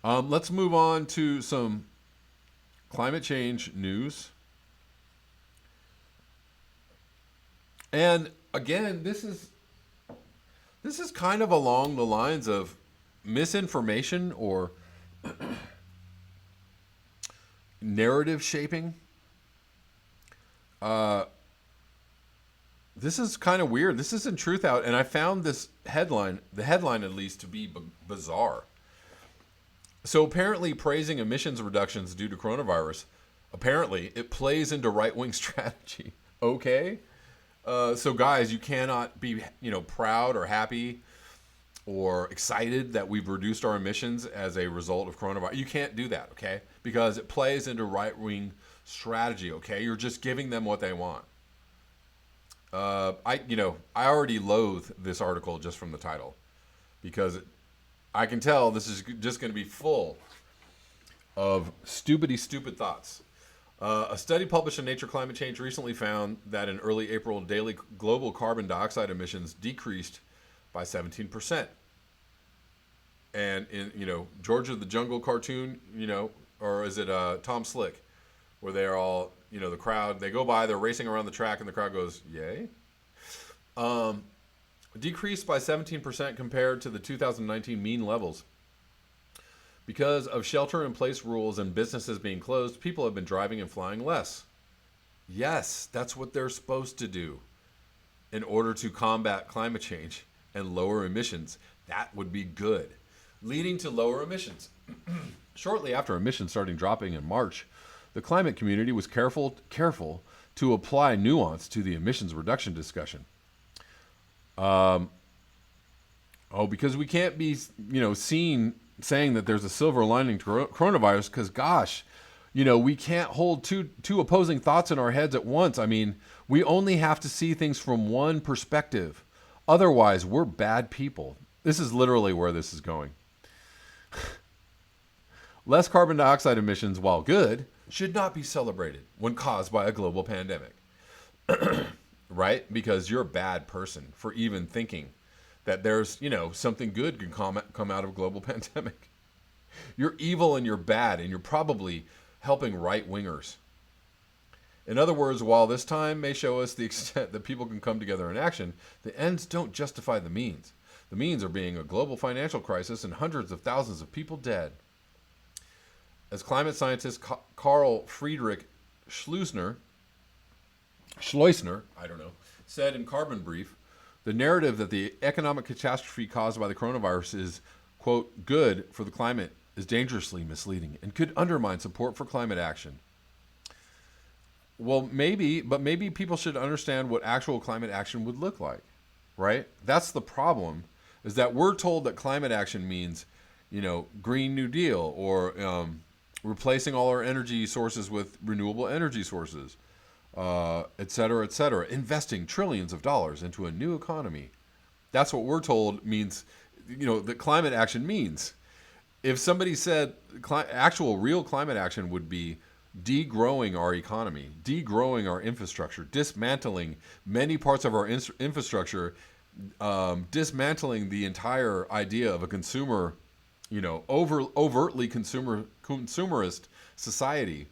Let's move on to some climate change news. And again, this is kind of along the lines of misinformation or narrative shaping. Uh, this is kind of weird. This isn't truth out, and I found this headline, the headline at least, to be bizarre. So apparently, praising emissions reductions due to coronavirus, apparently it plays into right wing strategy. Okay, so guys, you cannot be proud or happy or excited that we've reduced our emissions as a result of coronavirus. You can't do that, okay? Because it plays into right wing strategy. Okay, you're just giving them what they want. I already loathe this article just from the title because I can tell this is just going to be full of stupid thoughts. A study published in Nature Climate Change recently found that in early April, daily global carbon dioxide emissions decreased by 17%. And in Georgia the Jungle cartoon, or is it Tom Slick, where they're all the crowd, they go by, they're racing around the track, and the crowd goes, "Yay!" Decreased by 17% compared to the 2019 mean levels. Because of shelter-in-place rules and businesses being closed, people have been driving and flying less. Yes, that's what they're supposed to do in order to combat climate change and lower emissions. That would be good, leading to lower emissions. Shortly after emissions starting dropping in March, the climate community was careful to apply nuance to the emissions reduction discussion. Because we can't be, seen saying that there's a silver lining to coronavirus because, gosh, we can't hold two opposing thoughts in our heads at once. I mean, we only have to see things from one perspective. Otherwise, we're bad people. This is literally where this is going. Less carbon dioxide emissions, while good, should not be celebrated when caused by a global pandemic. Right? Because you're a bad person for even thinking that there's, something good can come out of a global pandemic. You're evil and you're bad, and you're probably helping right-wingers. In other words, while this time may show us the extent that people can come together in action, the ends don't justify the means. The means are being a global financial crisis and hundreds of thousands of people dead. As climate scientist Carl Friedrich Schleusner, said in Carbon Brief, the narrative that the economic catastrophe caused by the coronavirus is, quote, good for the climate is dangerously misleading and could undermine support for climate action. Well, maybe people should understand what actual climate action would look like, right? That's the problem, is that we're told that climate action means, Green New Deal or replacing all our energy sources with renewable energy sources, et cetera, investing trillions of dollars into a new economy. That's what we're told means, that climate action means. If somebody said actual real climate action would be degrowing our economy, degrowing our infrastructure, dismantling many parts of our infrastructure, dismantling the entire idea of a consumer, overtly consumerist society,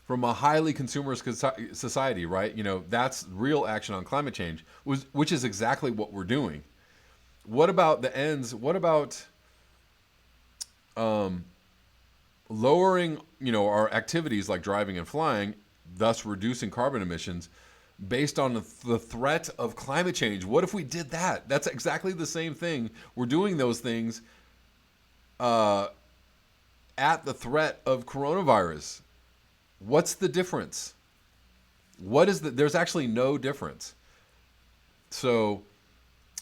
from a highly consumerist society, right? That's real action on climate change, which is exactly what we're doing. What about the ends? What about lowering, our activities like driving and flying, thus reducing carbon emissions based on the threat of climate change? What if we did that? That's exactly the same thing. We're doing those things at the threat of coronavirus. What's the difference? There's actually no difference. So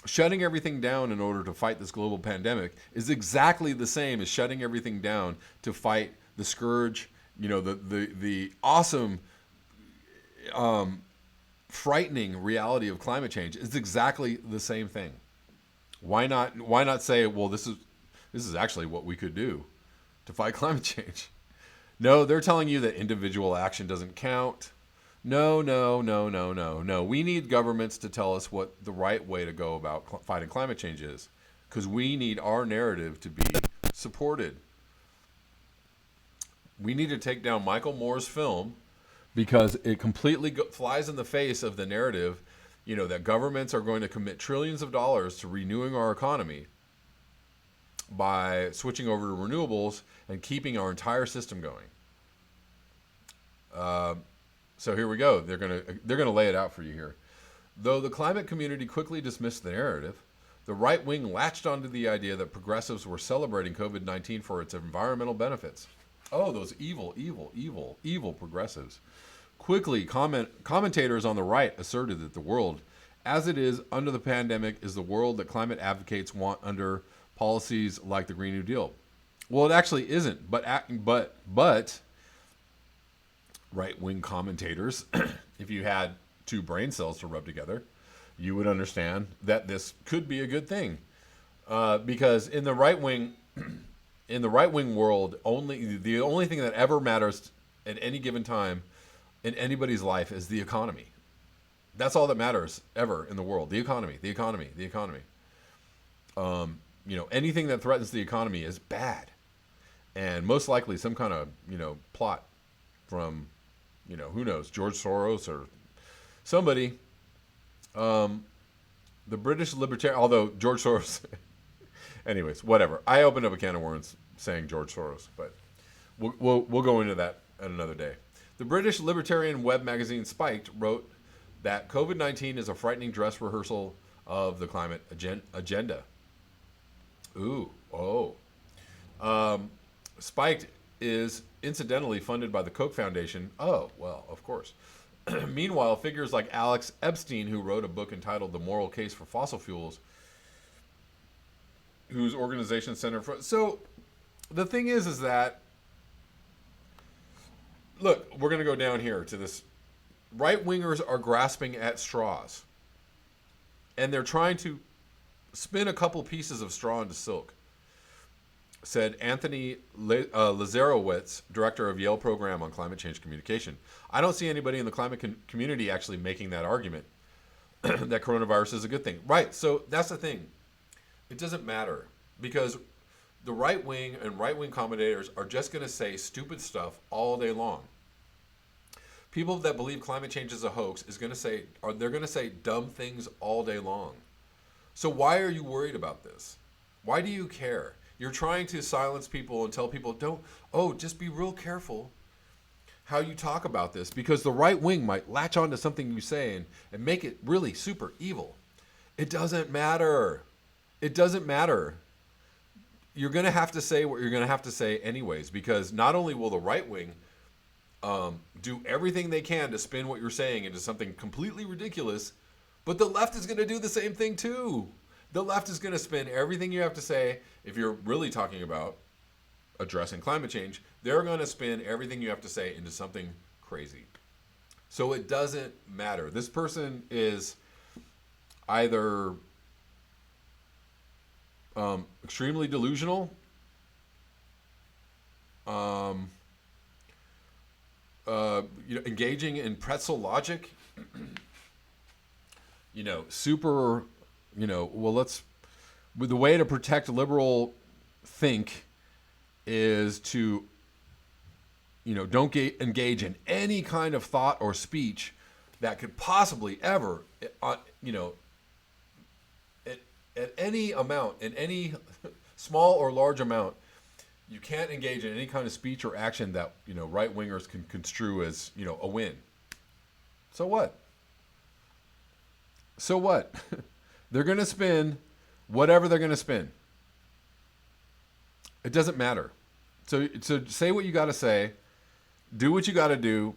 shutting everything down in order to fight this global pandemic is exactly the same as shutting everything down to fight the scourge, the awesome, frightening reality of climate change. It's exactly the same thing. Why not say, well, this is actually what we could do to fight climate change? No, they're telling you that individual action doesn't count. No. We need governments to tell us what the right way to go about fighting climate change is, because we need our narrative to be supported. We need to take down Michael Moore's film because it completely flies in the face of the narrative, that governments are going to commit trillions of dollars to renewing our economy by switching over to renewables and keeping our entire system going. So here we go. They're gonna lay it out for you here. Though the climate community quickly dismissed the narrative, the right wing latched onto the idea that progressives were celebrating COVID-19 for its environmental benefits. Oh, those evil progressives. Quickly, commentators on the right asserted that the world, as it is under the pandemic, is the world that climate advocates want under policies like the Green New Deal. Well, it actually isn't, but right-wing commentators, if you had two brain cells to rub together, you would understand that this could be a good thing, because in the right wing world, the only thing that ever matters at any given time in anybody's life is the economy. That's all that matters ever in the world. The economy. Anything that threatens the economy is bad, and most likely some kind of plot from who knows, George Soros or somebody. The British libertarian, although George Soros, anyways, whatever. I opened up a can of worms saying George Soros, but we'll go into that at another day. The British libertarian web magazine Spiked wrote that COVID-19 is a frightening dress rehearsal of the climate agenda. Spiked is incidentally funded by the Koch Foundation. Oh, well, of course. Meanwhile, figures like Alex Epstein, who wrote a book entitled The Moral Case for Fossil Fuels, whose organization Center for... So, the thing is that... Look, we're going to go down here to this. Right-wingers are grasping at straws. And they're trying to spin a couple pieces of straw into silk, said Anthony Lazarowitz, director of Yale Program on Climate Change Communication. I don't see anybody in the climate community actually making that argument that coronavirus is a good thing. Right, so that's the thing. It doesn't matter because the right wing and right-wing commentators are just going to say stupid stuff all day long. People that believe climate change is a hoax they're going to say dumb things all day long. So why are you worried about this? Why do you care? You're trying to silence people and tell people, just be real careful how you talk about this, because the right wing might latch on to something you say and make it really super evil. It doesn't matter. It doesn't matter. You're going to have to say what you're going to have to say anyways, because not only will the right wing do everything they can to spin what you're saying into something completely ridiculous, but the left is going to do the same thing too. The left is going to spin everything you have to say. If you're really talking about addressing climate change, they're going to spin everything you have to say into something crazy. So it doesn't matter. This person is either extremely delusional, engaging in pretzel logic, super, the way to protect liberal think is to, don't engage in any kind of thought or speech that could possibly ever, at any amount, in any small or large amount, you can't engage in any kind of speech or action that, right-wingers can construe as, a win. So what? So what? They're going to spin whatever they're going to spin. It doesn't matter. So say what you got to say. Do what you got to do.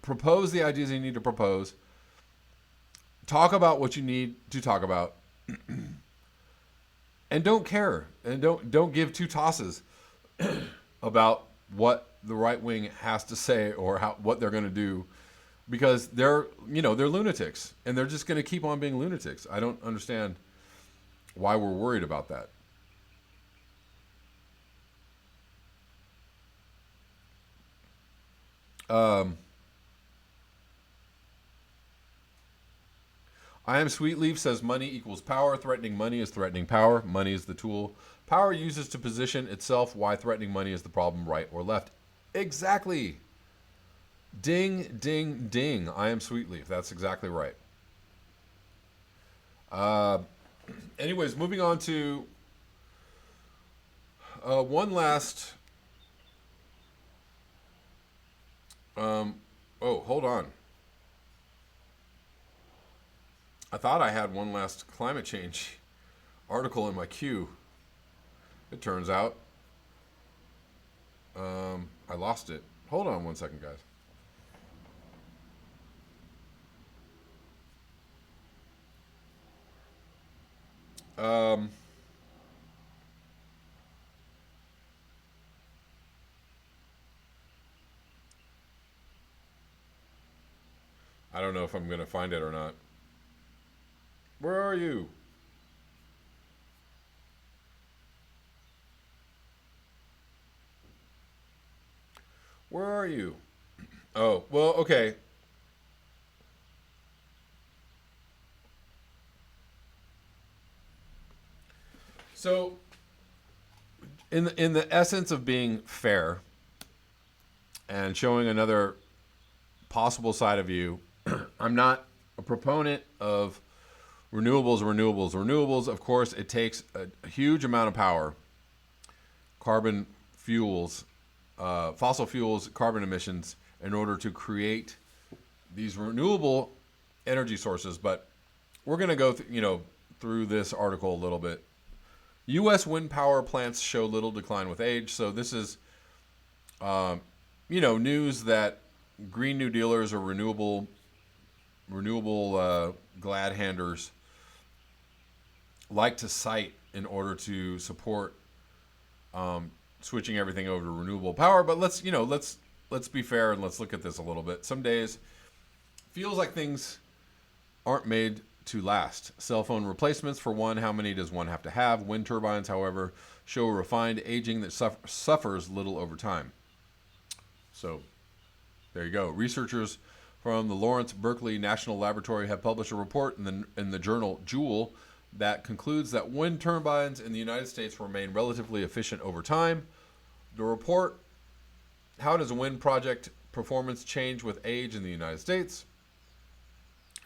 Propose the ideas you need to propose. Talk about what you need to talk about. And don't care. And don't give two tosses about what the right wing has to say or what they're going to do. Because they're lunatics, and they're just going to keep on being lunatics. I don't understand why we're worried about that. I am Sweetleaf says money equals power. Threatening money is threatening power. Money is the tool. Power uses to position itself. Why threatening money is the problem, right or left? Exactly. Ding, ding, ding. I am Sweetleaf. That's exactly right. Anyways, moving on to one last. Hold on. I thought I had one last climate change article in my queue. It turns out I lost it. Hold on one second, guys. I don't know if I'm going to find it or not. Where are you? Where are you? Oh, well, okay. So, in the essence of being fair and showing another possible side of you, I'm not a proponent of renewables. Of course, it takes a huge amount of power, carbon fuels, fossil fuels, carbon emissions, in order to create these renewable energy sources. But we're going to go through this article a little bit. U.S. wind power plants show little decline with age. So this is, news that Green New Dealers or renewable glad handers like to cite in order to support switching everything over to renewable power. But let's be fair and let's look at this a little bit. Some days feels like things aren't made to last. Cell phone replacements, for one, how many does one have to have? Wind turbines, however, show refined aging that suffers little over time. So there you go. Researchers from the Lawrence Berkeley National Laboratory have published a report in the journal Joule that concludes that wind turbines in the United States remain relatively efficient over time. The report, How Does a Wind Project Performance Change with Age in the United States?,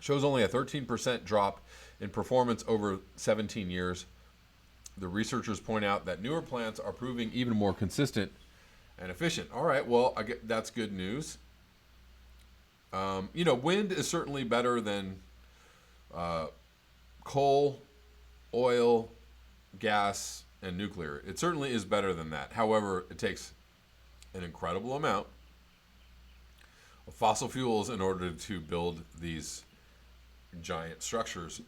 shows only a 13% drop in performance over 17 years. The researchers point out that newer plants are proving even more consistent and efficient. All right, well, that's good news. Wind is certainly better than coal, oil, gas, and nuclear. It certainly is better than that. However, it takes an incredible amount of fossil fuels in order to build these giant structures.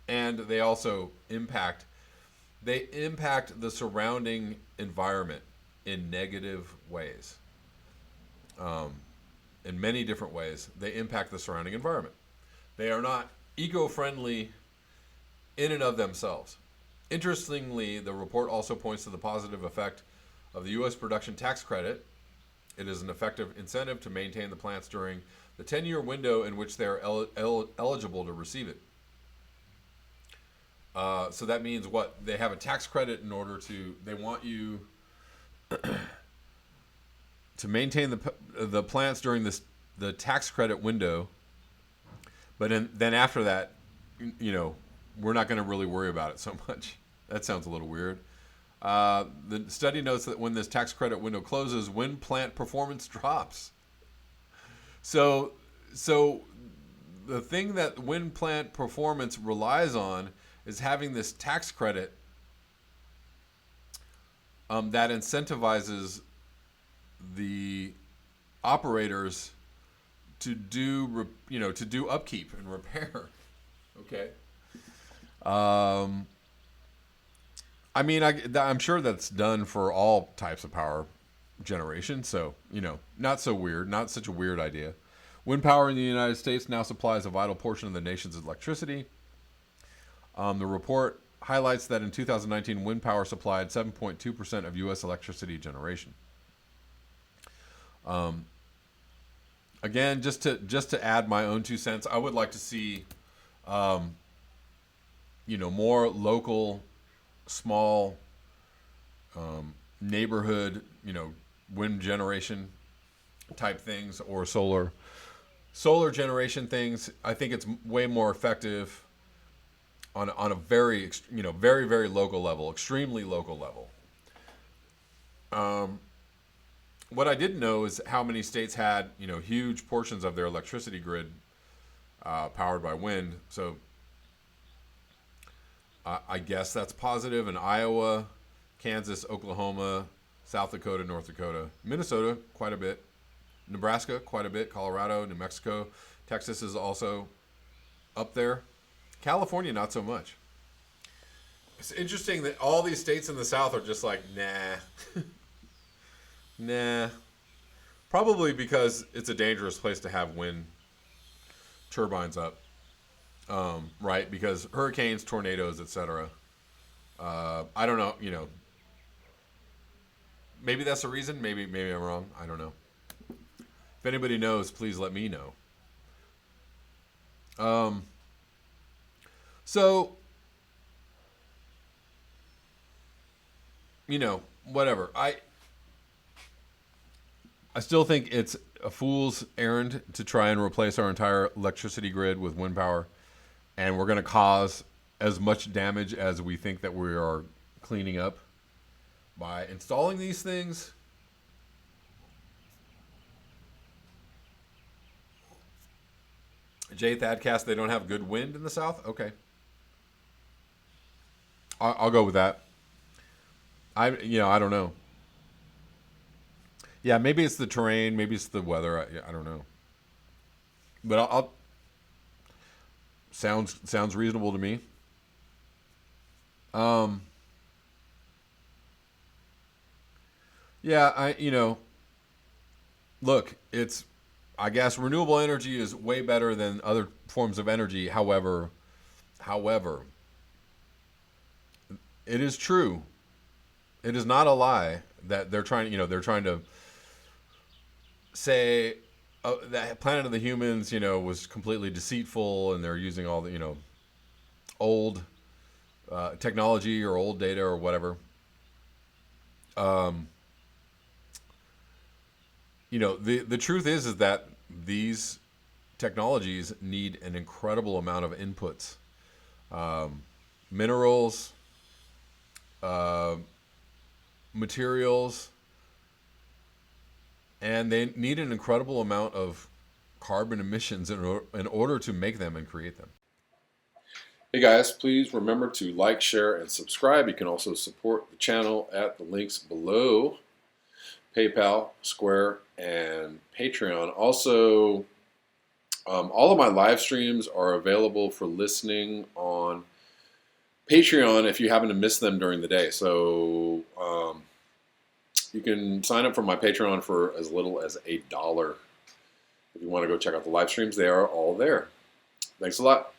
And they also impact the surrounding environment in negative ways. In many different ways, they impact the surrounding environment. They are not eco-friendly in and of themselves. Interestingly, the report also points to the positive effect of the U.S. production tax credit. It is an effective incentive to maintain the plants during the 10-year window in which they are eligible to receive it. So that means what? They have a tax credit in order to, they want you to maintain the plants during the tax credit window, but then after that, we're not going to really worry about it so much. That sounds a little weird. The study notes that when this tax credit window closes, wind plant performance drops. So the thing that wind plant performance relies on is having this tax credit that incentivizes the operators to do upkeep and repair. Okay. I'm sure that's done for all types of power generation. So, not so weird, not such a weird idea. Wind power in the United States now supplies a vital portion of the nation's electricity. The report highlights that in 2019, wind power supplied 7.2% of U.S. electricity generation. Again, just to add my own 2 cents, I would like to see, more local, small neighborhood, wind generation type things or solar generation things. I think it's way more effective on a very, very, very local level, extremely local level. What I didn't know is how many states had, huge portions of their electricity grid powered by wind. So I guess that's positive. In Iowa, Kansas, Oklahoma, South Dakota, North Dakota, Minnesota, quite a bit. Nebraska, quite a bit. Colorado, New Mexico. Texas is also up there. California, not so much. It's interesting that all these states in the South are just like, nah. Nah. Probably because it's a dangerous place to have wind turbines up. Right? Because hurricanes, tornadoes, etc. I don't know, maybe that's the reason. Maybe I'm wrong. I don't know. If anybody knows, please let me know. So, whatever. I still think it's a fool's errand to try and replace our entire electricity grid with wind power, and we're going to cause as much damage as we think that we are cleaning up by installing these things. Jay Thadcast, they don't have good wind in the South? Okay. I'll go with that. I don't know. Yeah, maybe it's the terrain, maybe it's the weather. I don't know. But I'll sounds reasonable to me. Yeah, look, I guess renewable energy is way better than other forms of energy. However, it is true. It is not a lie that they're trying to say that Planet of the Humans, was completely deceitful, and they're using all the, old technology or old data or whatever. The truth is that these technologies need an incredible amount of inputs, minerals, materials, and they need an incredible amount of carbon emissions in order to make them and create them. Hey guys, please remember to like, share, and subscribe. You can also support the channel at the links below: PayPal, Square, and Patreon. Also, all of my live streams are available for listening on Patreon if you happen to miss them during the day. So you can sign up for my Patreon for as little as $1. If you want to go check out the live streams, they are all there. Thanks a lot.